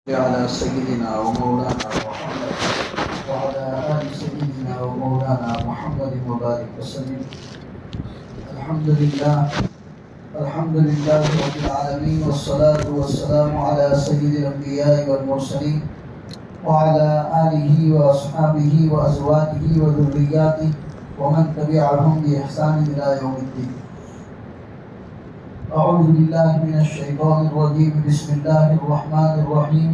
على سيدنا ومولانا محمد وعلى آل سيدنا ومولانا محمد وبارك وسلم. الحمد لله رب العالمين، والصلاة والسلام على سيد الأنبياء والمرسلين وعلى آله وأصحابه وأزواجه وذرياته ومن تبعهم بإحسان إلى يوم الدين. أعوذ بالله من الشيطان الرجيم. بسم الله الرحمن الرحيم.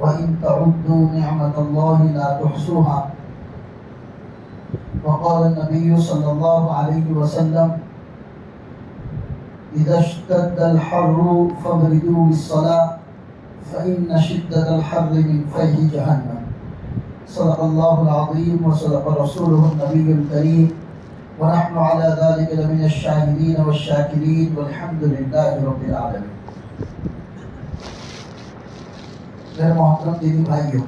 وإن تعدوا نعمة الله لا تحصوها. وقال النبي صلى الله عليه وسلم: إذا اشتد الحر فابردوا بالصلاة فإن شدة الحر من فيح جهنم. صدق الله العظيم وصدق رسوله النبي الكريم، ونحن على ذلك لمن الشاهدين والشاكرين، والحمد لله رب العالمين. میرے محترم دینی بھائیوں،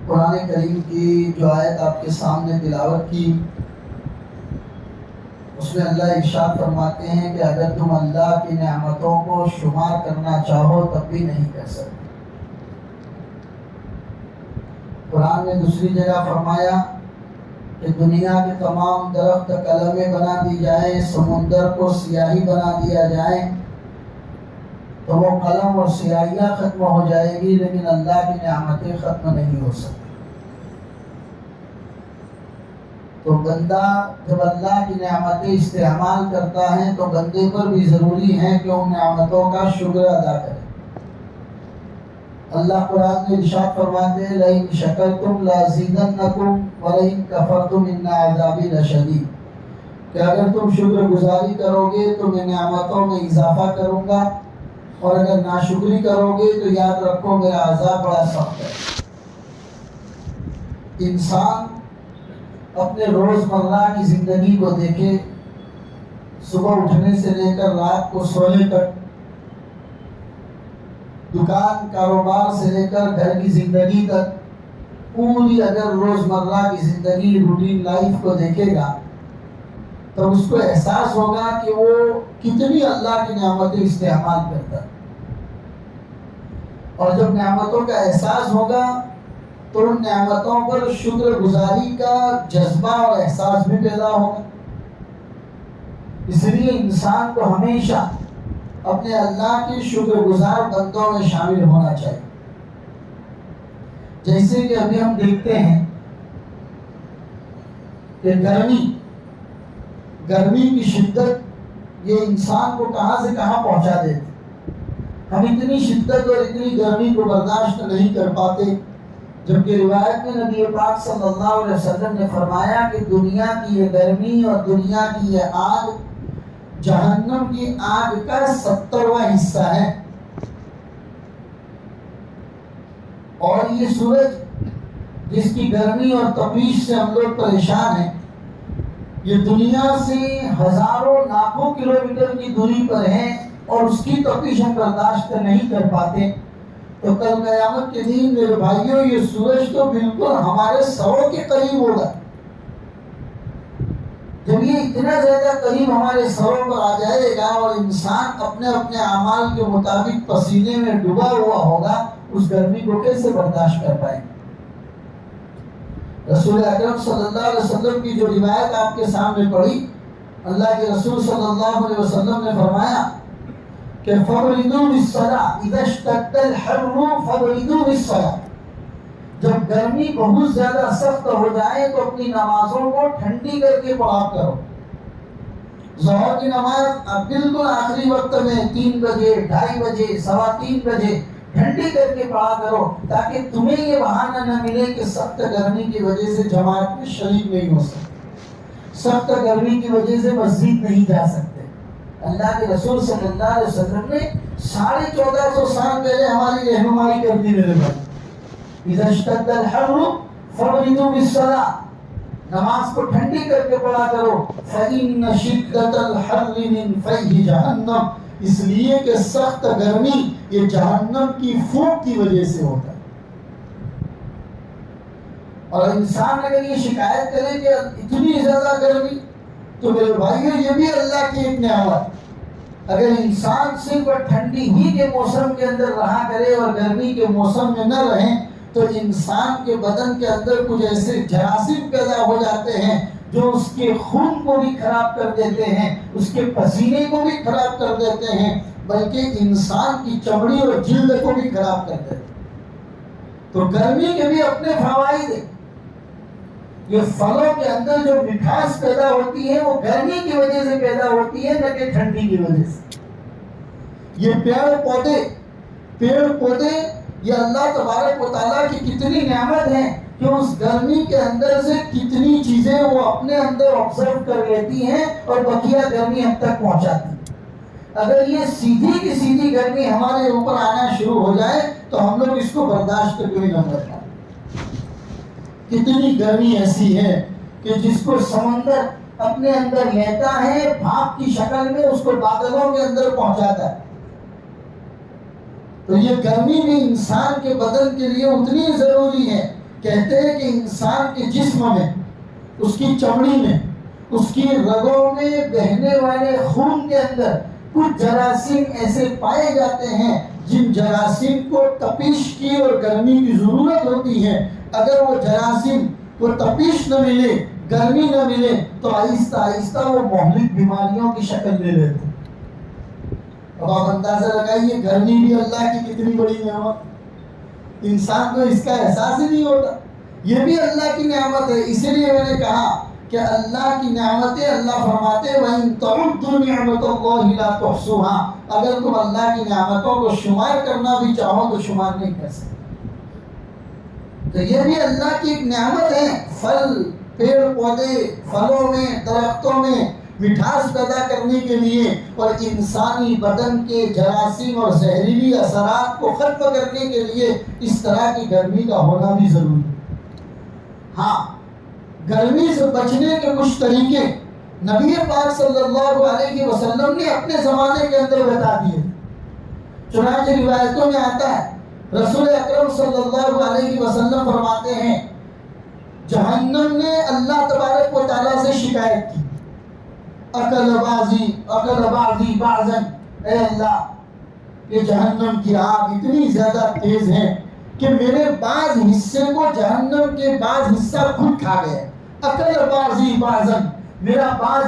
قرآن کریم کی جو آیت آپ کے سامنے تلاوت کی، اس میں اللہ ارشاد فرماتے ہیں کہ اگر تم اللہ کی نعمتوں کو شمار کرنا چاہو تب بھی نہیں کر سکتے. قرآن نے دوسری جگہ فرمایا کہ دنیا کے تمام درخت قلمیں بنا دی جائیں، سمندر کو سیاہی بنا دیا جائے تو وہ قلم اور سیاہیاں ختم ہو جائے گی، لیکن اللہ کی نعمتیں ختم نہیں ہو سکتی. تو بندہ جب اللہ کی نعمتیں استعمال کرتا ہے تو بندے پر بھی ضروری ہے کہ ان نعمتوں کا شکر ادا کرے. اللہ قرآن میں ارشاد فرماتے ہیں: لئن شکرتم لازیدنکم ولئن کفرتم ان عذابی لشدید. کہ اگر تم شکر گزاری کرو گے تو میں نعمتوں میں اضافہ کروں گا، اور اگر ناشکری کرو گے تو یاد رکھو میرا عذاب بڑا سخت ہے. انسان اپنے روزمرہ کی زندگی کو دیکھے، صبح اٹھنے سے لے کر رات کو سونے تک، دکان کاروبار سے لے کر گھر کی زندگی تک، پوری اگر روزمرہ کی زندگی روٹین لائف کو دیکھے گا تو اس کو احساس ہوگا کہ وہ کتنی اللہ کی نعمتیں استعمال کرتا ہے. اور جب نعمتوں کا احساس ہوگا تو ان نعمتوں پر شکر گزاری کا جذبہ اور احساس بھی پیدا ہوگا. اس لیے انسان کو ہمیشہ اپنے اللہ کے شکر گزار بندوں میں شامل ہونا چاہیے. جیسے کہ ابھی ہم دیکھتے ہیں کہ گرمی کی شدت یہ انسان کو کہاں سے کہاں پہنچا دیتی. ہم اتنی شدت اور اتنی گرمی کو برداشت نہیں کر پاتے، جبکہ روایت میں نبی پاک صلی اللہ علیہ وسلم نے فرمایا کہ دنیا کی یہ گرمی اور دنیا کی یہ آگ جہنم کی آگ کا 70واں حصہ ہے. اور یہ سورج جس کی گرمی اور تپیش سے ہم لوگ پریشان ہیں، یہ دنیا سے ہزاروں لاکھوں کلومیٹر کی دوری پر ہے اور اس کی تپیش ہم برداشت نہیں کر پاتے. تو کل قیامت کے دن میرے بھائیوں یہ سورج تو بالکل ہمارے سروں کے قریب ہوگا. جب یہ اتنا زیادہ قریب ہمارے سروں پر آ جائے گا اور انسان اپنے اپنے اعمال کے مطابق پسینے میں ڈوبا ہوا ہوگا، اس گرمی کو کیسے برداشت کر پائیں گے؟ رسول اکرم صلی اللہ علیہ وسلم کی جو روایت آپ کے سامنے پڑھی، اللہ کے رسول صلی اللہ علیہ وسلم نے فرمایا کہ فَبْرِدُوا بِالصَّلَاةِ اِذَا اشْتَدَّ الْحَرُّ فَبْرِدُوا بِالصَّلَاةِ. جب گرمی بہت زیادہ سخت ہو جائے تو اپنی نمازوں کو ٹھنڈی کر کے پڑھا کرو. ظہر کی نماز بالکل آخری وقت میں 3 بجے، 2:30 بجے، 3:15 بجے ٹھنڈی کر کے پڑھا کرو، تاکہ تمہیں یہ بہانہ نہ ملے کہ سخت گرمی کی وجہ سے جماعت میں شریک نہیں ہو سکتے، سخت گرمی کی وجہ سے مسجد نہیں جا سکتے. اللہ کے رسول صلی اللہ علیہ وسلم نے 1450 سال پہلے ہماری رہنمائی کر دی. میرے بھائی، اذا اشتد الحر فابردوا بالصلاة، نماز کو ٹھنڈی کر کے پڑھا کرو. فإن شدة الحر من فیح جہنم، اس لیے کہ سخت گرمی یہ جہنم کی پھونک کی وجہ سے ہوتا ہے. اور انسان اگر یہ شکایت کرے کہ اتنی زیادہ گرمی، تو میرے بھائیو یہ بھی اللہ کی ایک نعمت. اگر انسان صرف ٹھنڈی ہی کے موسم کے اندر رہا کرے اور گرمی کے موسم میں نہ رہیں تو انسان کے بدن کے اندر کچھ ایسے جراثیم پیدا ہو جاتے ہیں جو اس کے خون کو بھی خراب کر دیتے ہیں، اس کے پسینے کو بھی خراب کر دیتے ہیں، بلکہ انسان کی چمڑی اور جلد کو بھی خراب کر دیتے ہیں۔ تو گرمی کے بھی اپنے فوائد ہیں۔ یہ پھلوں کے اندر جو مٹھاس پیدا ہوتی ہے وہ گرمی کی وجہ سے پیدا ہوتی ہے، نہ کہ ٹھنڈی کی وجہ سے۔ یہ پیڑ پودے یہ اللہ تبارک و تعالیٰ کی کتنی نعمت ہے کہ اس گرمی کے اندر سے کتنی چیزیں وہ اپنے اندر آبزرو کر لیتی ہیں اور بقیہ گرمی ہم تک پہنچاتی ہیں۔ اگر یہ سیدھی کی سیدھی گرمی ہمارے اوپر آنا شروع ہو جائے تو ہم لوگ اس کو برداشت کر کے نہ کر پائیں۔ کتنی گرمی ایسی ہے کہ جس کو سمندر اپنے اندر لیتا ہے، بھاپ کی شکل میں اس کو بادلوں کے اندر پہنچاتا ہے۔ تو یہ گرمی بھی انسان کے بدن کے لیے اتنی ضروری ہے۔ کہتے ہیں کہ انسان کے جسم میں، اس کی چمڑی میں، اس کی رگوں میں بہنے والے خون کے اندر کچھ جراثیم ایسے پائے جاتے ہیں جن جراثیم کو تپش کی اور گرمی کی ضرورت ہوتی ہے۔ اگر وہ جراثیم کو تپش نہ ملے، گرمی نہ ملے تو آہستہ آہستہ وہ مہلک بیماریوں کی شکل لے لیتے ہیں۔ اب آپ اندازہ لگائیے گرمی بھی اللہ کی کتنی بڑی نعمت، انسان کو اس کا احساس ہی نہیں ہوتا۔ یہ بھی اللہ کی نعمت ہے، اسی لیے میں نے کہا کہ اللہ کی نعمتیں، اللہ فرماتے وَإِن تَعُدُّوا نِعْمَتَ اللَّهِ لَا تُحْصُوهَا، اگر تم اللہ کی نعمتوں کو شمار کرنا بھی چاہو تو شمار نہیں کر سکتے۔ تو یہ بھی اللہ کی ایک نعمت ہے۔ پھل، پیڑ پودے، پھلوں میں، درختوں میں مٹھاس پیدا کرنے کے لیے اور انسانی بدن کے جراثیم اور زہریلی اثرات کو ختم کرنے کے لیے اس طرح کی گرمی کا ہونا بھی ضروری ہے۔ ہاں، گرمی سے بچنے کے کچھ طریقے نبی پاک صلی اللہ علیہ وسلم نے اپنے زمانے کے اندر بتا دیے۔ چنانچہ روایتوں میں آتا ہے رسول اکرم صلی اللہ علیہ وسلم فرماتے ہیں جہنم نے اللہ تبارک و تعالیٰ سے شکایت کی، اکل بعضی بعضا، اے اللہ یہ جہنم کی آگ اتنی زیادہ تیز ہے کہ میرے بعض حصے کو جہنم کے بعض حصہ خود کھا گیا۔ اکل بعضی بعضا، میرا بعض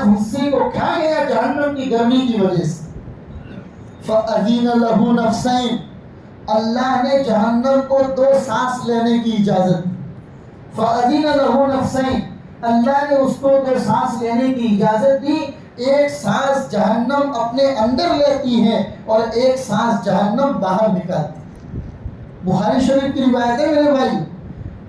حصے کو کھا گیا جہنم کی گرمی کی وجہ سے۔ فَأَذِنَ لَهُ نَفْسَيْنِ، اللہ نے جہنم کو 2 سانس لینے کی اجازت دی۔ فَأَذِنَ لَهُ نَفْسَيْنِ، اللہ نے اس کو 2 سانس لینے کی اجازت دی۔ ایک سانس جہنم اپنے اندر لیتی ہے اور ایک سانس جہنم باہر نکالتی ہے۔ بخاری شریف کی روایت ہے میرے بھائی،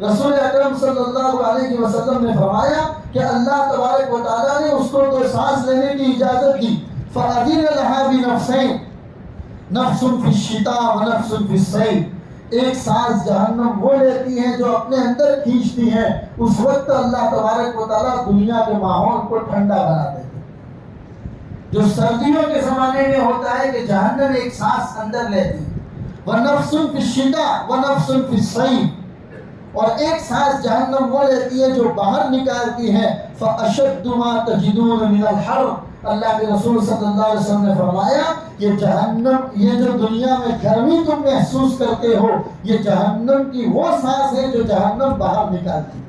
رسول اکرم صلی اللہ علیہ وسلم نے فرمایا کہ اللہ تبارک و تعالیٰ نے اس کو 2 سانس لینے کی اجازت دی۔ فَأَذِنَ لَهَا بِنَفْسَيْنِ، نفس فی الشتاء و نفس فی الصیف، ایک سانس جہنم وہ لیتی ہے جو اپنے اندر کھینچتی ہے۔ اس وقت اللہ تبارک و تعالیٰ دنیا کے ماحول کو ٹھنڈا بنا دیتے ہیں۔ جو سردیوں کے زمانے میں ہوتا ہے کہ جہنم ایک سانس اندر لیتی ہے، وَنَفْسٌ فِي الشِّتَاءِ وَنَفْسٌ فِي الصَّيْفِ، اور ایک سانس جہنم وہ لیتی ہے جو باہر نکالتی ہے۔ فَأَشَدُّ مَا تَجِدُونَ مِنَ الْحَرِّ، اللہ کے رسول صلی اللہ علیہ وسلم نے فرمایا یہ جہنم، یہ جو دنیا میں گرمی تم محسوس کرتے ہو، یہ جہنم کی وہ سانس ہے جو جہنم باہر نکالتی ہے۔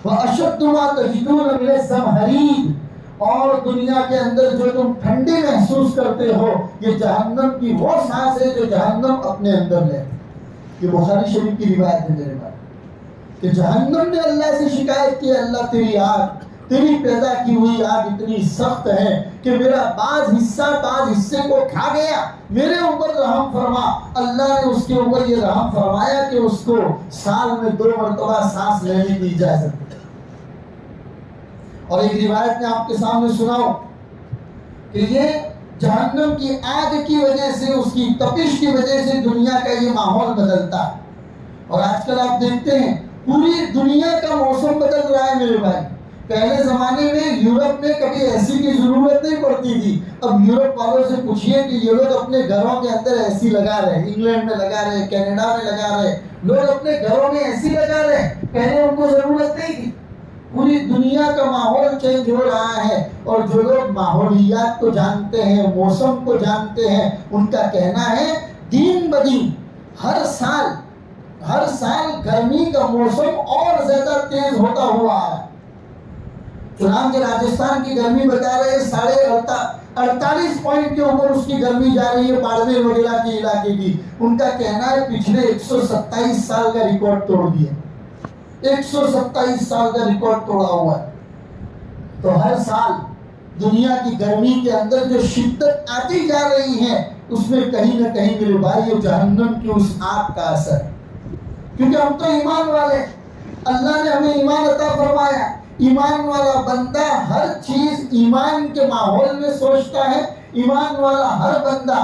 وَأَشَدُّ مَا تَجِدُونَ مِنَ الزَّمْهَرِيرِ، اور دنیا کے اندر جو تم ٹھنڈی محسوس کرتے ہو، یہ جہنم کی وہ سانس ہے جو جہنم اپنے اندر لیتی ہے۔ یہ بخاری شریف کی روایت ہے میرے بھائی کہ جہنم نے اللہ سے شکایت کی، اللہ تیری آگ، تیری پیدا کی ہوئی آگ اتنی سخت ہے کہ میرا بعض حصے کو کھا گیا، میرے اوپر رحم فرما۔ اللہ نے اس کے اوپر یہ رحم فرمایا کہ اس کو سال میں 2 مرتبہ سانس لینے کی اجازت دی۔ اور ایک روایت میں آپ کے سامنے سناؤں کہ یہ جہنم کی آگ کی وجہ سے، اس کی تپش کی وجہ سے دنیا کا یہ ماحول بدلتا ہے۔ اور آج کل آپ دیکھتے ہیں پوری دنیا کا موسم بدل رہا ہے میرے بھائی۔ پہلے زمانے میں یورپ میں کبھی ایسی کی ضرورت نہیں پڑتی تھی، اب یورپ والوں سے پوچھئے کہ یہ لوگ اپنے گھروں کے اندر ایسی لگا رہے ہیں، انگلینڈ میں لگا رہے ہیں، کینیڈا میں لگا رہے ہیں، لوگ اپنے گھروں میں ایسی لگا رہے ہیں، پہلے ان کو ضرورت نہیں تھی۔ پوری دنیا کا ماحول چینج ہو رہا ہے، اور جو لوگ ماحولیات کو جانتے ہیں، موسم کو جانتے ہیں، ان کا کہنا ہے دن بدن ہر سال گرمی کا موسم اور زیادہ تیز ہوتا ہوا ہے۔ چنانچہ راجستھان کی گرمی بتا رہے ہیں 48 پوائنٹ کے اوپر اس کی گرمی جا رہی ہے، باڑمیر وغیرہ کے علاقے کی۔ ان کا کہنا ہے پچھلے 127 سال کا ریکارڈ توڑ دیا، 127 سال کا ریکارڈ توڑا ہوا ہے۔ تو ہر سال دنیا کی گرمی کے اندر جو شدت آتی جا رہی ہے، اس میں کہیں نہ کہیں میرے بھائی جہنم کی اس آگ کا اثر، کیونکہ ہم تو ایمان والے، اللہ نے ہمیں ایمان عطا فرمایا۔ ایمان والا بندہ ہر چیز ایمان کے ماحول میں سوچتا ہے۔ ایمان والا ہر بندہ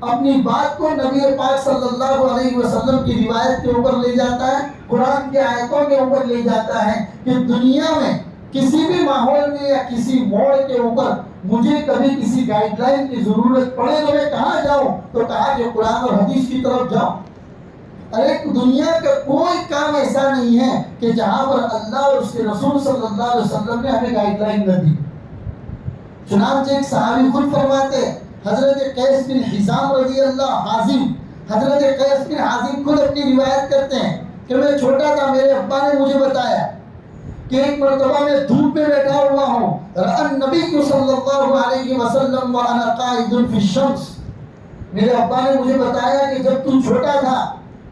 اپنی بات کو نبی پاک صلی اللہ علیہ وسلم کی روایت کے اوپر لے جاتا ہے، قرآن کے آیتوں کے اوپر لے جاتا ہے کہ دنیا میں کسی بھی ماحول میں یا کسی موڑ کے اوپر مجھے کبھی کسی گائیڈ لائن کی ضرورت پڑے تو میں کہاں جاؤں؟ تو کہا کہ قرآن اور حدیث کی طرف جاؤ۔ ارے دنیا کا کوئی کام ایسا نہیں ہے کہ جہاں پر اللہ اور اس کے رسول صلی اللہ علیہ وسلم نے ہمیں گائیڈ لائن نہ دی۔ چنانچہ ایک صحابی خود فرماتے، حضرت قیس بن حزام رضی اللہ حازم، حضرت قیس بن حازم خود اپنی روایت کرتے ہیں کہ میں چھوٹا تھا، میرے ابا نے مجھے بتایا کہ ایک مرتبہ میں دھوپ میں بیٹھا ہوا ہوں، رأى النبی صلی اللہ علیہ وسلم وانا قائد فی الشمس۔ میرے ابا نے مجھے بتایا کہ جب تو چھوٹا تھا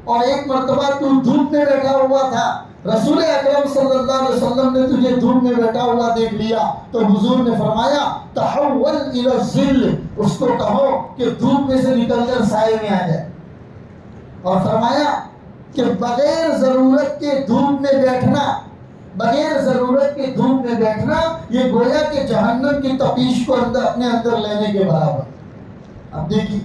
اور ایک مرتبہ تو دھوپ میں بیٹھا ہوا تھا، رسول اکرم صلی اللہ علیہ وسلم نے تجھے دھوپ میں بیٹھا ہوا دیکھ لیا تو حضور نے فرمایا تحول الی الظل، اس کو کہو کہ دھوپ میں سے نکل کر سائے میں آ جائے، اور فرمایا کہ بغیر ضرورت کے دھوپ میں بیٹھنا، بغیر ضرورت کے دھوپ میں بیٹھنا یہ گویا کہ جہنم کی تپیش کو اپنے اندر لینے کے برابر۔ اب دیکھیے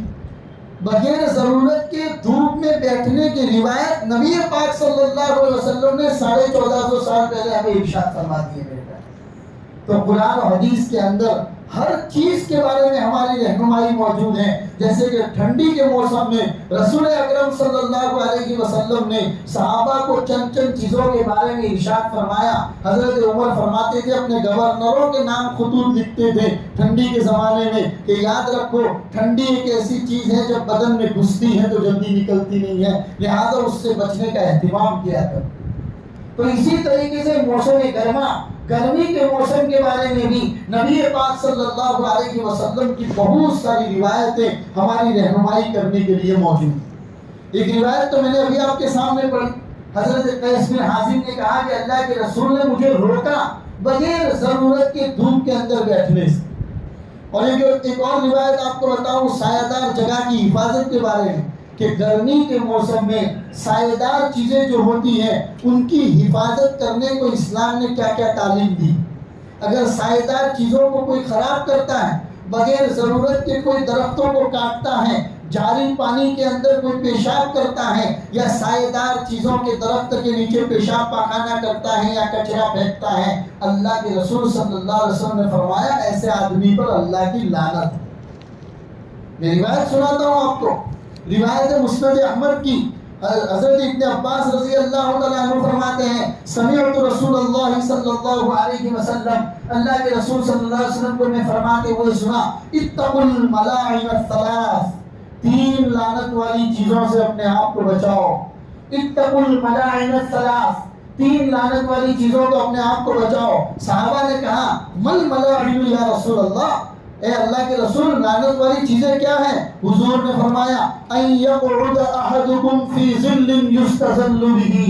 بغیر ضرورت کے دھوپ میں بیٹھنے کی روایت نبی پاک صلی اللہ علیہ وسلم نے 1450 سال پہلے ہمیں ارشاد فرما دی ہے۔ تو قرآن و حدیث کے اندر ہر چیز کے بارے میں ہماری رہنمائی موجود ہے۔ جیسے کہ ٹھنڈی کے موسم میں رسول اکرم صلی اللہ علیہ وسلم نے صحابہ کو چند چیزوں کے بارے میں ارشاد فرمایا۔ حضرت عمر فرماتے تھے اپنے گورنروں کے نام خطوط لکھتے تھے ٹھنڈی کے زمانے میں کہ یاد رکھو ٹھنڈی ایک ایسی چیز ہے جب بدن میں گھستی ہے تو جلدی نکلتی نہیں ہے، لہذا اس سے بچنے کا اہتمام کیا کرو۔ تو اسی طریقے سے موسم گرما، گرمی کے موسم کے بارے میں بھی نبی پاک صلی اللہ علیہ وسلم کی بہت ساری روایتیں ہماری رہنمائی کرنے کے لیے موجود۔ ایک روایت تو میں نے ابھی آپ کے سامنے پڑھی، حضرت قیس بن حازم نے کہا کہ اللہ کے رسول نے مجھے روکا بغیر ضرورت کے دھوپ کے اندر بیٹھنے سے۔ اور ایک اور روایت آپ کو بتاؤں سایہ دار جگہ کی حفاظت کے بارے میں کہ گرمی کے موسم میں سایہ دار چیزیں جو ہوتی ہیں ان کی حفاظت کرنے کو اسلام نے کیا کیا تعلیم دی۔ اگر سایہ دار چیزوں کو کوئی خراب کرتا ہے، بغیر ضرورت کے کوئی درختوں کو کاٹتا ہے، جاری پانی کے اندر کوئی پیشاب کرتا ہے، یا سایہ دار چیزوں کے درخت کے نیچے پیشاب پاخانہ کرتا ہے یا کچرا پھینکتا ہے، اللہ کے رسول صلی اللہ علیہ وسلم نے فرمایا ایسے آدمی پر اللہ کی لعنت ہے۔ میں روایت سناتا ہوں آپ کو، روایت مسند احمد کی، حضرت ابن عباس رضی اللہ تعالیٰ عنہ فرماتے ہیں سمعت رسول اللہ صلی اللہ علیہ وسلم، اللہ کے رسول صلی اللہ علیہ وسلم کو میں فرماتے ہوئے سنا اتقوا الملاعن الثلاث، 3 لعنت والی چیزوں سے اپنے آپ کو بچاؤ۔ اتقوا الملاعن الثلاث، 3 لعنت والی چیزوں کو اپنے آپ کو بچاؤ۔ صحابہ نے کہا مل ملاعن یا رسول اللہ، اے اللہ کے رسول لعنت والی چیزیں کیا ہیں؟ حضور نے فرمایا ان یقعد احدکم فی ظل یستظل بہ،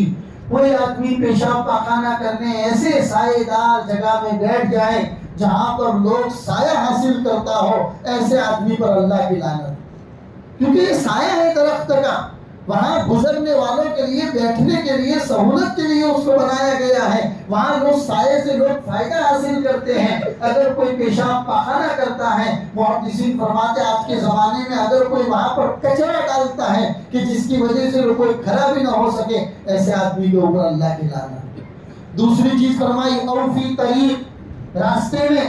کوئی آدمی پیشاب پاخانہ کرنے ایسے سائے دار جگہ میں بیٹھ جائے جہاں پر لوگ سایہ حاصل کرتا ہو، ایسے آدمی پر اللہ کی لعنت، کیونکہ یہ سایہ ہے درخت کا، وہاں گزرنے والوں کے لیے بیٹھنے کے لیے سہولت کے لیے اس کو بنایا گیا ہے، وہاں لوگ سائے سے لوگ فائدہ حاصل کرتے ہیں۔ اگر کوئی پیشاب پاخانہ کرتا ہے، محدثین فرماتے آج کے زمانے میں اگر کوئی وہاں پر کچرا ڈالتا ہے کہ جس کی وجہ سے کوئی کھڑا بھی نہ ہو سکے، ایسے آدمی کے اوپر اللہ کی لعنت۔ دوسری چیز فرمائی او فی طریق، راستے میں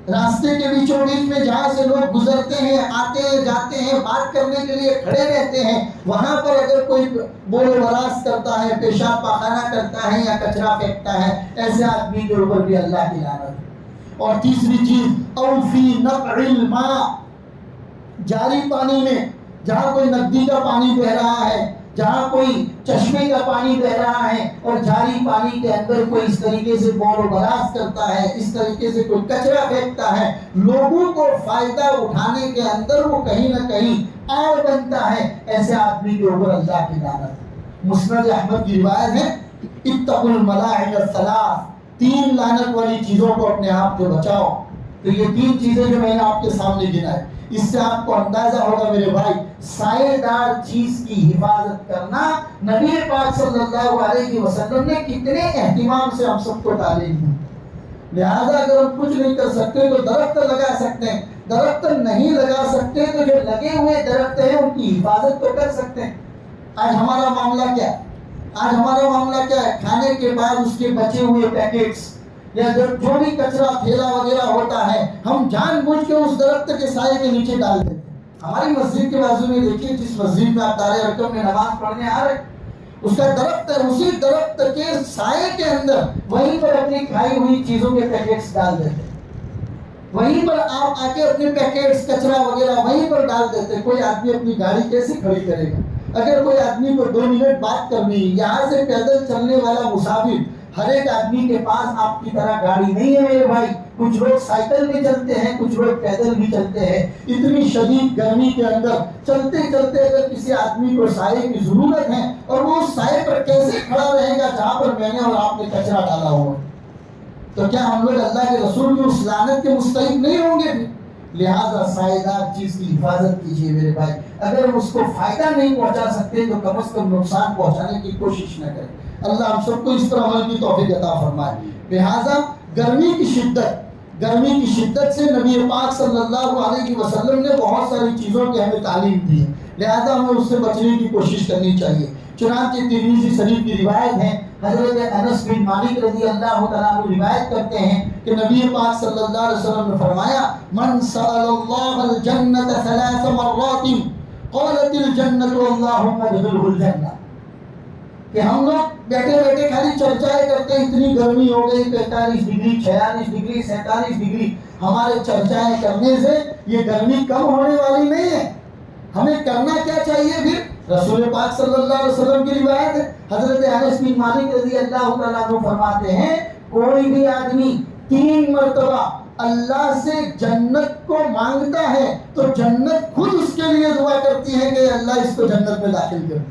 راستے کے بیچوں بیچ میں جہاں سے لوگ گزرتے ہیں، آتے ہیں، جاتے ہیں، بات کرنے کے لیے کھڑے رہتے ہیں، وہاں پر اگر کوئی بول و براز کرتا ہے، پیشاب پاخانہ کرتا ہے یا کچرا پھینکتا ہے، ایسے آدمی کے اوپر بھی اللہ کی لعنت ہے۔ اور تیسری چیز، او فی نقع الماء، جاری پانی میں، جہاں کوئی ندی کا پانی بہ رہا ہے، جہاں کوئی چشمے کا پانی بہ رہا ہے اور جاری پانی کے اندر کوئی اس طریقے سے بول و براز کرتا ہے، اس طریقے سے کوئی کچرا پھینکتا ہے، لوگوں کو فائدہ اٹھانے کے اندر وہ کہیں نہ کہیں آڑ بنتا ہے، ایسے آدمی کے اوپر اللہ کی لعنت۔ مسند احمد کی روایت ہے، اتقوا الملاعن الثلاث، 3 لعنت والی چیزوں کو اپنے آپ سے بچاؤ۔ تو یہ 3 چیزیں جو میں نے آپ کے سامنے گنائے، اس سے آپ کو اندازہ ہوگا میرے بھائی، سائے دار چیز کی حفاظت کرنا نبی پاک صلی اللہ علیہ وسلم نے کتنے اہتمام سے ہم سب کو تعلیم دی۔ لہذا اگر ہم کچھ نہیں کر سکتے تو درخت لگا سکتے ہیں، درخت نہیں لگا سکتے تو جو لگے ہوئے درخت ہیں ان کی حفاظت تو کر سکتے ہیں۔ آج ہمارا معاملہ کیا ہے؟ آج ہمارا معاملہ کیا ہے؟ کھانے کے بعد اس کے بچے ہوئے پیکٹس یا جو بھی کچرا تھیلا وغیرہ ہوتا ہے، ہم جان بوجھ کے اس درخت کے سائے کے نیچے ڈال دیتے ہیں۔ ہماری مسجد کے بازو میں دیکھیے، جس مسجد میں آپ دار ارقم میں نماز پڑھنے آ رہے، اس کا درخت ہے، اسی درخت کے سائے کے اندر وہیں پر اپنی کھائی ہوئی چیزوں کے پیکٹس ڈال دیتے ہیں، وہیں پر آپ آ کے اپنے پیکٹس کچرا وغیرہ وہیں پر ڈال دیتے ہیں۔ کوئی آدمی اپنی گاڑی کیسے کھڑی کرے گا؟ اگر کوئی آدمی کو 2 منٹ بات کرنی، یہاں سے پیدل چلنے والا مسافر، ہر ایک آدمی کے پاس آپ کی طرح گاڑی نہیں ہے میرے بھائی، کچھ لوگ سائیکل بھی چلتے ہیں، کچھ لوگ پیدل بھی چلتے ہیں۔ اتنی شدید گرمی کے اندر چلتے چلتے اگر کسی آدمی کو سائے کی ضرورت ہے اور وہ اس سائے پر کیسے کھڑا رہے گا جہاں پر میں نے اور آپ نے کچرا ڈالا ہوا ہے؟ تو کیا ہم لوگ اللہ کے رسول کی اس لعنت کے مستحق نہیں ہوں گے؟ لہذا سائے دار چیز کی حفاظت کیجیے میرے بھائی، اگر اس کو فائدہ نہیں پہنچا سکتے تو کم از کم نقصان پہنچانے کی کوشش نہ کریں۔ اللہ ہم سب کو اس پر عمل کی توفیق عطا فرمائے۔ لہذا گرمی کی شدت سے نبی پاک صلی اللہ علیہ وسلم نے بہت ساری چیزوں کی ہمیں تعلیم دی ہے، لہذا ہمیں اس سے بچنے کی کوشش کرنی چاہیے۔ چنانچہ ترمذی شریف کی روایت ہے، حضرت انس بن مالک رضی اللہ تعالیٰ عنہ روایت کرتے ہیں کہ نبی پاک صلی اللہ علیہ وسلم نے فرمایا، من سأل اللہ الجنة 3 مرات قالت الجنة اللہم ادخلہ الجنہ، کہ ہم لوگ بیٹھے بیٹھے خالی چرچائیں کرتے ہیں، اتنی گرمی ہو گئی، 45 ڈگری، 46 ڈگری، 47 ڈگری، ہمارے چرچائیں کرنے سے یہ گرمی کم ہونے والی نہیں ہے۔ ہمیں کرنا کیا چاہیے پھر؟ رسول پاک صلی اللہ علیہ وسلم کی روایت ہے، حضرت انس بن مالک رضی اللہ تعالیٰ عنہ فرماتے ہیں، کوئی بھی آدمی 3 مرتبہ اللہ سے جنت کو مانگتا ہے تو جنت خود اس کے لیے دعا کرتی ہے کہ اللہ اس کو جنت میں داخل کر۔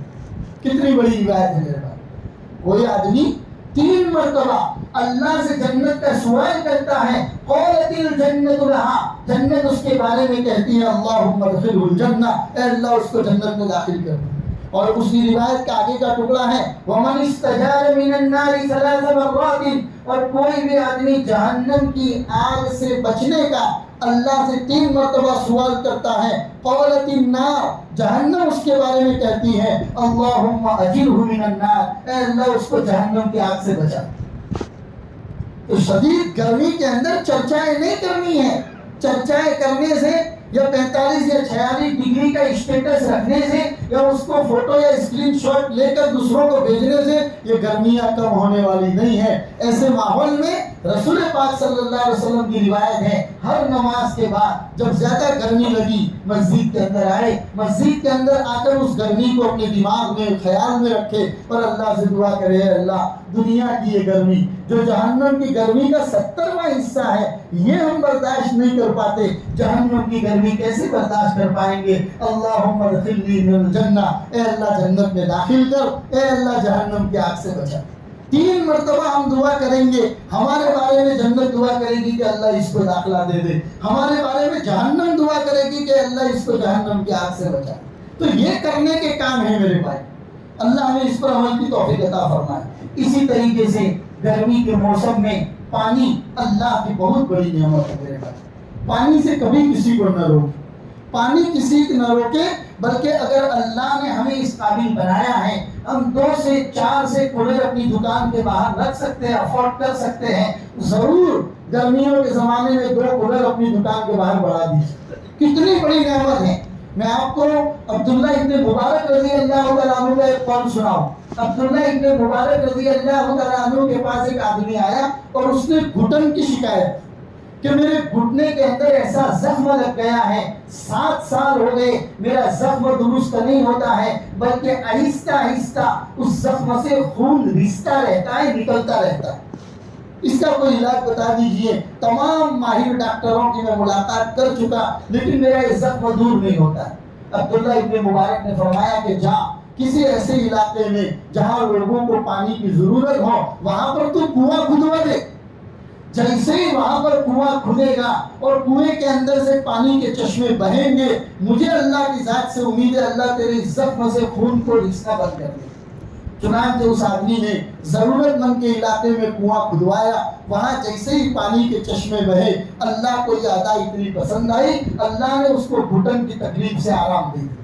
کتنی بڑی روایت ہے میرے پاس۔ کوئی آدمی 3 مرتبہ اللہ سے جنت کا سوال کرتا ہے، قالت الجنت لہا، جنت اس کے بارے میں کہتی ہے اللہم ادخلہ الجنہ، اے اللہ اس کو جنت میں داخل کر۔ اور اسی روایت کا آگے کا ٹکڑا ہے، ومن استجار من النار 3 مرات، اور کوئی بھی آدمی جہنم کی آگ سے بچنے کا اللہ سے 3 مرتبہ سوال کرتا ہے، قالت النار، جہنم اس کے بارے میں کہتی ہے اللہم اجرہ من النار، اے اللہ اس کو جہنم کی آگ سے بچا۔ تو شدید گرمی کے اندر چرچائیں نہیں کرنی ہے۔ چرچائیں کرنے سے یا 45 یا 46 ڈگری کا اسٹیٹس رکھنے سے یا اس کو فوٹو یا اسکرین شاٹ لے کر دوسروں کو بھیجنے سے یہ گرمیاں کم ہونے والی نہیں ہے۔ ایسے ماحول میں رسول پاک صلی اللہ علیہ وسلم کی روایت ہے، ہر نماز کے بعد جب زیادہ گرمی لگی مسجد کے اندر آئے، مسجد کے اندر آ کر اس گرمی کو اپنے دماغ میں خیال میں رکھے اور اللہ سے دعا کرے، اے اللہ دنیا کی یہ گرمی جو جہنم کی گرمی کا 70واں حصہ ہے یہ ہم برداشت نہیں کر پاتے، جہنم کی گرمی کیسے برداشت کر پائیں گے؟ اللہم ادخلنی من الجنہ، اے اللہ جنت میں داخل کر، اے اللہ جہنم کی آگ سے بچا۔ 3 مرتبہ ہم دعا کریں گے، ہمارے بارے میں جنت دعا کرے گی کہ اللہ اس کو داخلہ دے دے، ہمارے بارے میں جہنم دعا کرے گی کہ اللہ اس کو جہنم کی آگ سے بچا۔ تو یہ کرنے کے کام ہیں میرے بھائی، اللہ ہمیں اس پر عمل کی توفیق عطا فرمائے۔ اسی طریقے سے گرمی کے موسم میں پانی اللہ کی بہت بڑی نعمت ہے میرے بھائی، پانی سے کبھی کسی کو نہ روکے، پانی کسی کو نہ روکے، بلکہ اگر اللہ نے ہمیں اس قابل بنایا ہے، ہم 2 سے 4 سے کولر اپنی دکان کے باہر رکھ سکتے ہیں، افورڈ کر سکتے ہیں، ضرور گرمیوں کے زمانے میں 2 کولر اپنی دکان کے باہر بڑھا دیجیے، کتنی بڑی نعمت ہے۔ میں آپ کو عبداللہ ابن مبارک رضی اللہ تعالیٰ عنہ کا ایک قول سناؤں۔ عبداللہ ابن مبارک رضی اللہ تعالیٰ عنہ کے پاس ایک آدمی آیا اور اس نے گھٹن کی شکایت کہ میرے گھٹنے کے اندر ایسا زخم لگ گیا ہے، 7 سال ہو گئے میرا زخم درست نہیں ہوتا ہے، بلکہ آہستہ آہستہ اس زخم سے خون رستا رہتا ہے، نکلتا رہتا ہے، اس کا کوئی علاج بتا دیجئے۔ تمام ماہر ڈاکٹروں کی میں ملاقات کر چکا لیکن میرا یہ زخم دور نہیں ہوتا ہے۔ عبداللہ ابن مبارک نے فرمایا کہ جا کسی ایسے علاقے میں جہاں لوگوں کو پانی کی ضرورت ہو وہاں پر تو کنواں کھدوا دے۔ جیسے ہی وہاں پر کنواں کھدے گا اور کنویں کے اندر سے پانی کے چشمے بہیں گے، مجھے اللہ کی ذات سے امید ہے اللہ تیرے زخم سے خون کو رسنا بند کر دے۔ چنانچہ اس آدمی نے ضرورت مند کے علاقے میں کنواں کھدوایا، وہاں جیسے ہی پانی کے چشمے بہے، اللہ کو یہ ادا اتنی پسند آئی، اللہ نے اس کو گھٹن کی تکلیف سے آرام دے دیا۔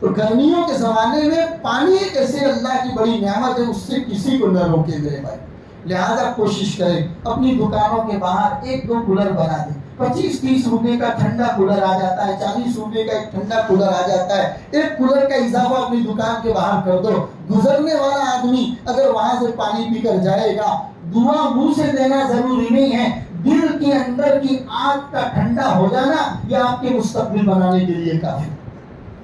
تو گرمیوں کے زمانے میں پانی ایک ایسے اللہ کی بڑی نعمت ہے، اس سے کسی کو نہ روکے میرے بھائی۔ لہذا کوشش کریں اپنی دکانوں کے باہر 1-2 کولر بنا دیں، 25-30 روپے کا ٹھنڈا کولر آ جاتا ہے، 40 روپے کا ایک ٹھنڈا کولر آ جاتا ہے، 1 کولر کا اضافہ اپنی دکان کے باہر کر دو۔ گزرنے والا آدمی اگر وہاں سے پانی پی کر جائے گا، دعا منہ سے دینا ضروری نہیں ہے، دل کے اندر کی آگ کا ٹھنڈا ہو جانا یہ آپ کے مستقبل بنانے کے لیے کافی،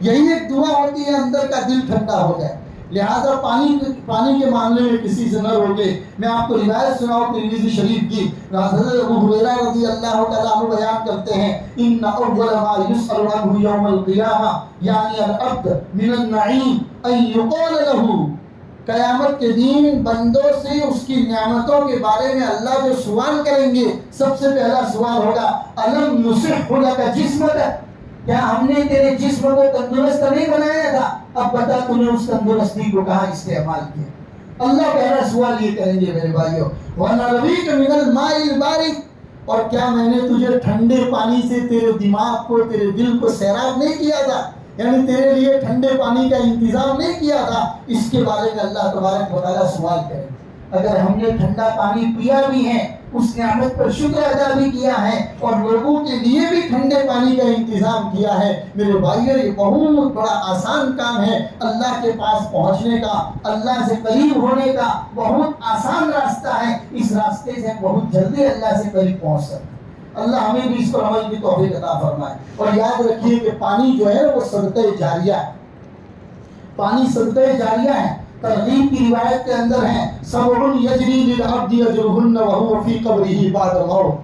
یہی ایک دعا ہوتی ہے اندر کا دل ٹھنڈا ہو جائے۔ لہذا پانی کے معاملے میں کسی سے نہ روکے۔ میں آپ کو روایت سناؤں ترمذی شریف کی، حضرت ابو ہریرہ رضی اللہ تعالیٰ عنہ بیان کرتے ہیں، ان اول ما یسأل عنہ یوم القیامہ یعنی العبد من النعیم ان یقال له، قیامت کے دن بندوں سے اس کی نعمتوں کے بارے میں اللہ جو سوال کریں گے، سب سے پہلا سوال ہوگا الم نصح لک جسمک، کیا ہم نے تیرے جسم کو تندرست نہیں بنایا تھا؟ اب بتا تو نے اس تندرستی کو کہاں استعمال کیا؟ اللہ پہلا سوال یہ کریں گے میرے بھائیوں، وَنَرْوِيكَ مِنَ الْمَاءِ الْبَارِدِ، اور کیا میں نے تجھے ٹھنڈے پانی سے تیرے دماغ کو تیرے دل کو سیراب نہیں کیا تھا؟ یعنی تیرے لیے ٹھنڈے پانی کا انتظام نہیں کیا تھا؟ اس کے بارے میں اللہ تبارک و تعالیٰ سوال کریں۔ اگر ہم نے ٹھنڈا پانی پیا بھی ہے، اس نعمت پر شکر ادا بھی کیا ہے اور لوگوں کے لیے بھی ٹھنڈے پانی کا انتظام کیا ہے، میرے بھائیو یہ بہت بڑا آسان کام ہے۔ اللہ کے پاس پہنچنے کا، اللہ سے قریب ہونے کا بہت آسان راستہ ہے، اس راستے سے بہت جلدی اللہ سے قریب پہنچ سکتے ہیں۔ اللہ ہمیں بھی اس پر عمل کی توفیق عطا فرمائے۔ اور یاد رکھیے کہ پانی جو ہے وہ صدقہ جاریہ ہے، پانی صدقہ جاریہ ہے۔ ترغیب کی روایت کے اندر ہے سبع یجری للعبد اجرهن وهو في قبره بعد الموت،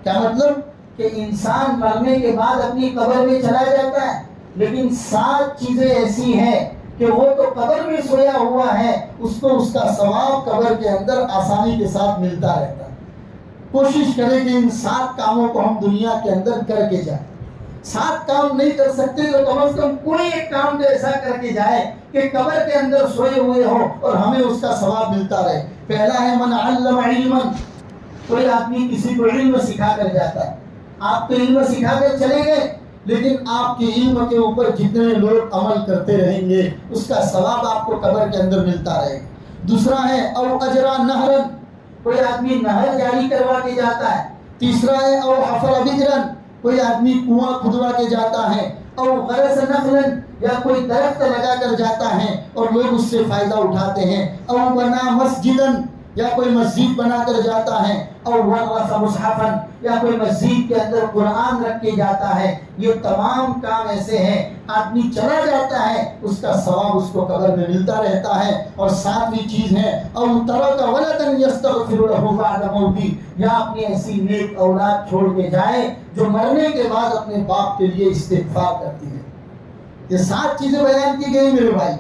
کیا مطلب کہ انسان مرنے کے بعد اپنی قبر میں چلا جاتا ہے، لیکن 7 چیزیں ایسی ہیں کہ وہ تو قبر میں سویا ہوا ہے، اس کو اس کا ثواب قبر کے اندر آسانی کے ساتھ ملتا رہتا ہے۔ کوشش کریں کہ ان 7 کاموں کو ہم دنیا کے اندر کر کے جائیں۔ 7 کام نہیں کر سکتے تو کم از کم کوئی ایک کام تو ایسا کر کے جائے کہ قبر کے اندر سوئے ہوئے ہو اور ہمیں اس کا ثواب ملتا رہے۔ پہلا ہے من علم علما، کوئی آدمی کسی کو علم سکھا کر جاتا ہے، آپ تو علم سکھا کر چلے گئے لیکن آپ کے علم کے اوپر جتنے لوگ عمل کرتے رہیں گے اس کا ثواب آپ کو قبر کے اندر ملتا رہے گا۔ دوسرا ہے او اجرا نہرا، کوئی آدمی نہر جاری کروا کے جاتا ہے۔ تیسرا ہے او حفر بجرا، کوئی آدمی کنواں کھدوا کے جاتا ہے۔ او غرس نخلا، یا کوئی درخت لگا کر جاتا ہے اور لوگ اس سے فائدہ اٹھاتے ہیں۔ او بنا مسجدا، یا کوئی مسجد بنا کر جاتا ہے۔ او ورث مصحفا، یا کوئی مسجد کے اندر قرآن رکھ کے جاتا ہے۔ یہ تمام کام ایسے ہیں آدمی چلا جاتا ہے اس کا ثواب اس کو قبر میں ملتا رہتا ہے۔ اور 7ویں چیز ہے او ترک ولدا یستغفر له بعد موته، یا اپنی ایسی نیک اولاد چھوڑ کے جائے جو مرنے کے بعد اپنے باپ کے لیے استغفار کرتی ہے۔ یہ 7 چیزیں بیان کی گئی میرے بھائی،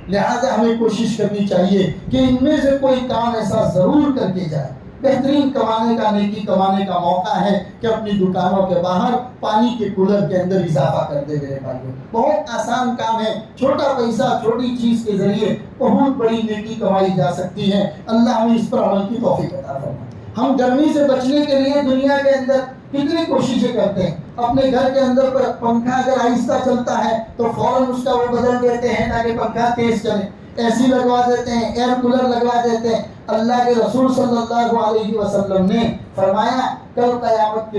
لہذا ہمیں کوشش کرنی چاہیے کہ ان میں سے کوئی کام ایسا ضرور کر کے جائے۔ بہترین کمانے کا، نیکی کمانے کا موقع ہے کہ اپنی دکانوں کے باہر پانی کے کولر کے اندر اضافہ کر دے میرے بھائیوں۔ بہت آسان کام ہے، چھوٹا پیسہ چھوٹی چیز کے ذریعے بہت بڑی نیکی کمائی جا سکتی ہے۔ اللہ ہمیں اس پر عمل کی توفیق عطا فرمائے۔ ہم گرمی سے بچنے کے لیے دنیا کے اندر کتنی کوششیں کرتے ہیں، اپنے گھر کے اندر پنکھا اگر آہستہ چلتا ہے تو فوراً اس کا وہ بدل دیتے ہیں تاکہ پنکھا تیز چلے۔ اے سی لگوا دیتے ہیں، ایئر کولر لگوا دیتے ہیں۔ اللہ کے رسول صلی اللہ علیہ وسلم نے فرمایا کل قیامت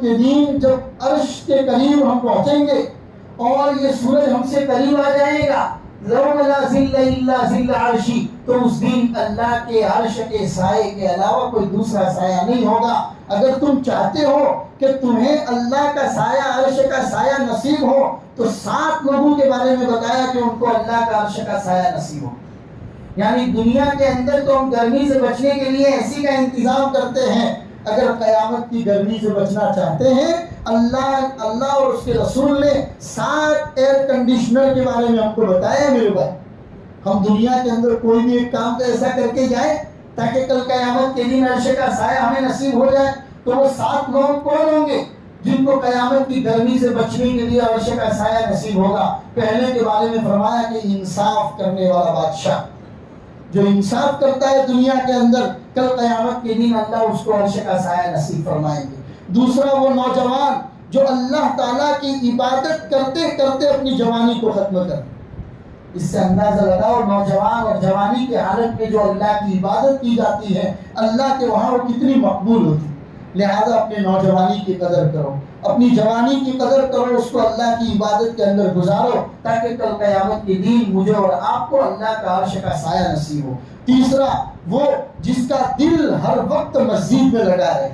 کے دن جب عرش کے قریب ہم پہنچیں گے اور یہ سورج ہم سے قریب آ جائے گا، یوم لا ظل الا ظل عرشی، تو اس دن اللہ کے عرش کے سائے کے علاوہ کوئی دوسرا سایہ نہیں ہوگا۔ اگر تم چاہتے ہو کہ تمہیں اللہ کا سایہ، عرش کا سایہ نصیب ہو، تو 7 لوگوں کے بارے میں بتایا کہ ان کو اللہ کا عرش کا سایہ نصیب ہو۔ یعنی دنیا کے اندر تو ہم گرمی سے بچنے کے لیے اے سی کا انتظام کرتے ہیں، اگر قیامت کی گرمی سے بچنا چاہتے ہیں، اللہ اور اس کے رسول نے 7 ایئر کنڈیشنر کے بارے میں ہم کو بتایا میرے بھائی۔ ہم دنیا کے اندر کوئی بھی ایک کام تو ایسا کر کے جائیں تاکہ کل قیامت کے دن عرش کا سایہ ہمیں نصیب ہو جائے۔ تو وہ 7 لوگ کون ہوں گے جن کو قیامت کی گرمی سے بچنے کے لیے عرش کا سایہ نصیب ہوگا؟ پہلے کے بارے میں فرمایا کہ انصاف کرنے والا بادشاہ، جو انصاف کرتا ہے دنیا کے اندر، کل قیامت کے دن اللہ اس کو عرش کا سایہ نصیب فرمائیں گے۔ دوسرا وہ نوجوان جو اللہ تعالیٰ کی عبادت کرتے کرتے اپنی جوانی کو ختم کر، اس سے اندازہ لگاؤ نوجوان اور جوانی کے حالت میں جو اللہ کی عبادت کی جاتی ہے اللہ کے وہاں وہ کتنی مقبول ہوتی ہے۔ لہذا اپنے نوجوانی کی قدر کرو، اپنی جوانی کی قدر کرو، اس کو اللہ کی عبادت کے اندر گزارو تاکہ کل قیامت کے دن مجھے اور آپ کو اللہ کا عرش کا سایہ نصیب ہو۔ تیسرا وہ جس کا دل ہر وقت مسجد میں لگا رہے،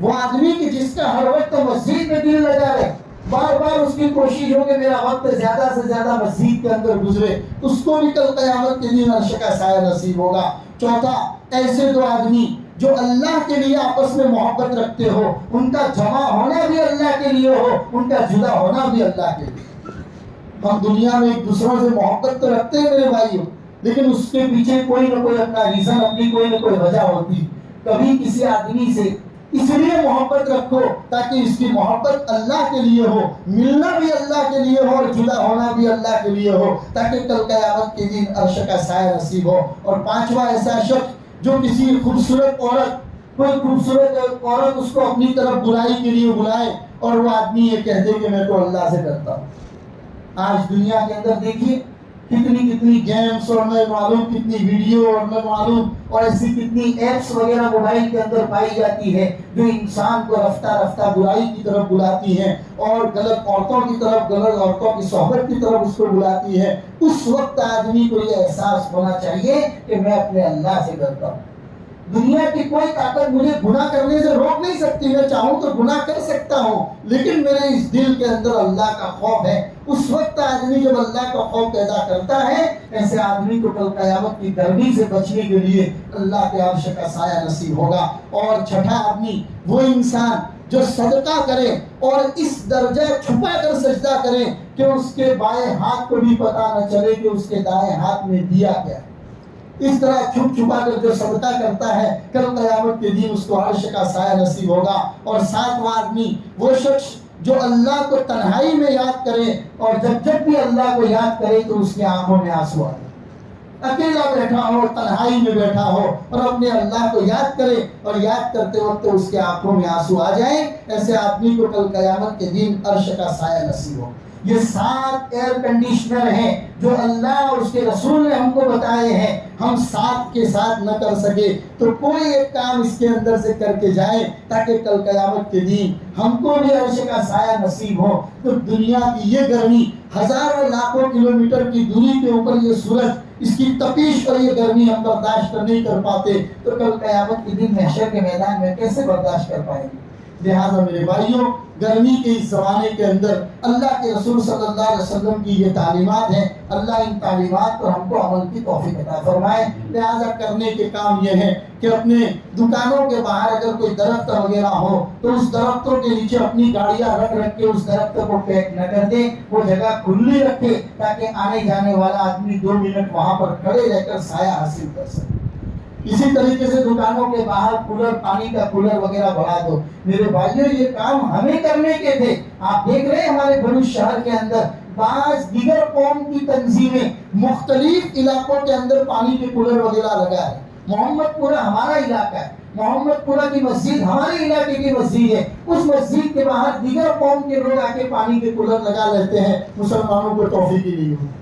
وہ آدمی کی جس کا ہر وقت مسجد میں دل لگا رہے، بار بار اس کی کوشش ہو کہ میرا وقت زیادہ سے زیادہ مسجد کے اندر گزرے، اس کو بھی کل قیامت کے دن عرش کا سایہ نصیب ہوگا۔ چوتھا، ایسے 2 آدمی جو اللہ کے لیے آپس میں محبت رکھتے ہو، ان کا جمع ہونا بھی اللہ کے لیے ہو، ان کا جدا ہونا بھی اللہ کے لیے۔ ہم دنیا میں ایک دوسروں سے محبت تو رکھتے ہیں میرے بھائیوں، لیکن اس کے پیچھے کوئی نہ کوئی اپنا ریزن، اپنی کوئی نہ کوئی وجہ ہوتی۔ کبھی کسی آدمی سے اس لیے محبت رکھو تاکہ اس کی محبت اللہ کے لیے ہو، ملنا بھی اللہ کے لیے ہو اور جدا ہونا بھی اللہ کے لیے ہو، تاکہ کل قیامت کے دن عرش کا سایہ نصیب ہو۔ اور 5واں، ایسا شخص جو کسی خوبصورت عورت اس کو اپنی طرف برائی کے لیے بلائے اور وہ آدمی یہ کہہ دے کہ میں تو اللہ سے ڈرتا ہوں۔ آج دنیا کے اندر دیکھیے کتنی گیمز اور میں معلوم کتنی ویڈیو اور میں معلوم اور ایسی کتنی ایپس وغیرہ موبائل کے اندر پائی جاتی ہے جو انسان کو رفتہ رفتہ برائی کی طرف بلاتی ہے اور غلط عورتوں کی طرف، غلط عورتوں کی صحبت کی طرف اس کو بلاتی ہے۔ اس وقت آدمی کو یہ احساس ہونا چاہیے کہ میں اپنے اللہ سے ڈرتا ہوں۔ دنیا کی کوئی طاقت مجھے گناہ کرنے سے روک نہیں سکتی، میں چاہوں تو گناہ کر سکتا ہوں، لیکن میرے اس دل کے اندر اللہ کا خوف ہے۔ اس وقت آدمی جب اللہ کا خوف پیدا کرتا ہے، ایسے آدمی کو کل قیامت کی گرمی سے بچنے کے لیے اللہ کے عرش کا سایہ نصیب ہوگا۔ اور 6واں آدمی وہ انسان جو صدقہ کرے اور اس درجہ چھپا کر سجدہ کرے کہ اس کے بائیں ہاتھ کو بھی پتہ نہ چلے کہ اس کے دائیں ہاتھ میں دیا گیا۔ اس طرح چھپ چھپا کر جو صدقہ کرتا ہے کل قیامت کے دن اس کو عرش کا سایہ نصیب ہوگا۔ اور 7واں آدمی وہ شخص جو اللہ کو تنہائی میں یاد کرے اور جب بھی اللہ کو یاد کرے تو اس کی آنکھوں میں آنسو آئے، اکیلا بیٹھا ہو، تنہائی میں بیٹھا ہو اور اپنے اللہ کو یاد کرے اور یاد کرتے وقت اس کے آنکھوں میں آنسو آ جائیں، ایسے آدمی کو کل قیامت کے دن عرش کا سایہ نصیب ہو۔ یہ 7 ایئر کنڈیشنر ہیں جو اللہ اور اس کے رسول نے ہم کو بتائے ہیں۔ ہم 7 کے ساتھ نہ کر سکے تو کوئی ایک کام اس کے اندر سے کر کے جائیں تاکہ کل قیامت کے دن ہم کو بھی عرش کا سایہ نصیب ہو۔ تو دنیا کی یہ گرمی، ہزاروں لاکھوں کلومیٹر کی دوری کے اوپر یہ سورج، اس کی تپش اور یہ گرمی ہم برداشت نہیں کر پاتے تو کل قیامت کے دن محشر کے میدان میں کیسے برداشت کر پائیں گے؟ لہٰذا میرے بھائیوں، گرمی کے اس زمانے کے اندر اللہ کے رسول صلی اللہ علیہ وسلم کی یہ تعلیمات ہیں، اللہ ان تعلیمات پر ہم کو عمل کی توفیق عطا فرمائے۔ لہٰذا کرنے کے کام یہ ہے کہ اپنے دکانوں کے باہر اگر کوئی درخت وغیرہ ہو تو اس درختوں کے نیچے اپنی گاڑیاں رکھ کے اس درخت کو پیک نہ کر دیں، وہ جگہ کھلی رکھے تاکہ آنے جانے والا آدمی 2 منٹ وہاں پر کھڑے رہ کر سایہ حاصل کر سکے۔ اسی طریقے سے دکانوں کے باہر کولر، پانی کا کولر وغیرہ بڑھا دو۔ میرے بھائیوں، یہ کام ہمیں کرنے کے تھے۔ آپ دیکھ رہے ہیں ہمارے بھروچ شہر کے اندر بعض دیگر قوم کی تنظیمیں مختلف علاقوں کے اندر پانی کے کولر وغیرہ لگا ہے۔ محمد پورہ ہمارا علاقہ ہے، محمد پورہ کی مسجد ہمارے علاقے کی مسجد ہے، اس مسجد کے باہر دیگر قوم کے لوگ آ کے پانی کے کولر لگا لیتے ہیں، مسلمانوں کو توفیق ہی نہیں ہوتی۔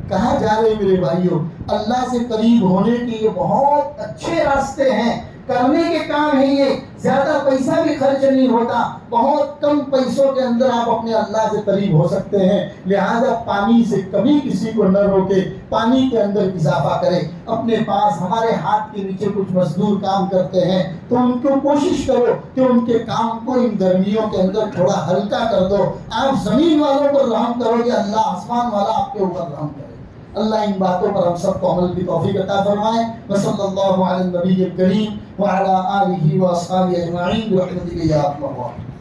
کہاں جا رہے میرے بھائیوں؟ اللہ سے قریب ہونے کے یہ بہت اچھے راستے ہیں، کرنے کے کام ہیں یہ، زیادہ پیسہ بھی خرچ نہیں ہوتا، بہت کم پیسوں کے اندر آپ اپنے اللہ سے قریب ہو سکتے ہیں۔ لہذا پانی سے کبھی کسی کو نہ روکے، پانی کے اندر اضافہ کرے۔ اپنے پاس ہمارے ہاتھ کے نیچے کچھ مزدور کام کرتے ہیں تو ان کو کوشش کرو کہ ان کے کام کو ان گرمیوں کے اندر تھوڑا ہلکا کر دو۔ آپ زمین والوں پر رحم کرو گے، اللہ آسمان والا آپ کے اوپر رحم کرے۔ اللہ ان باتوں پر ہم سب کو عمل کی توفیق عطا فرمائے۔ وصلی اللہ علی النبی الکریم وعلی آلہ واصحابہ اجمعین برحمتک یا ارحم الراحمین۔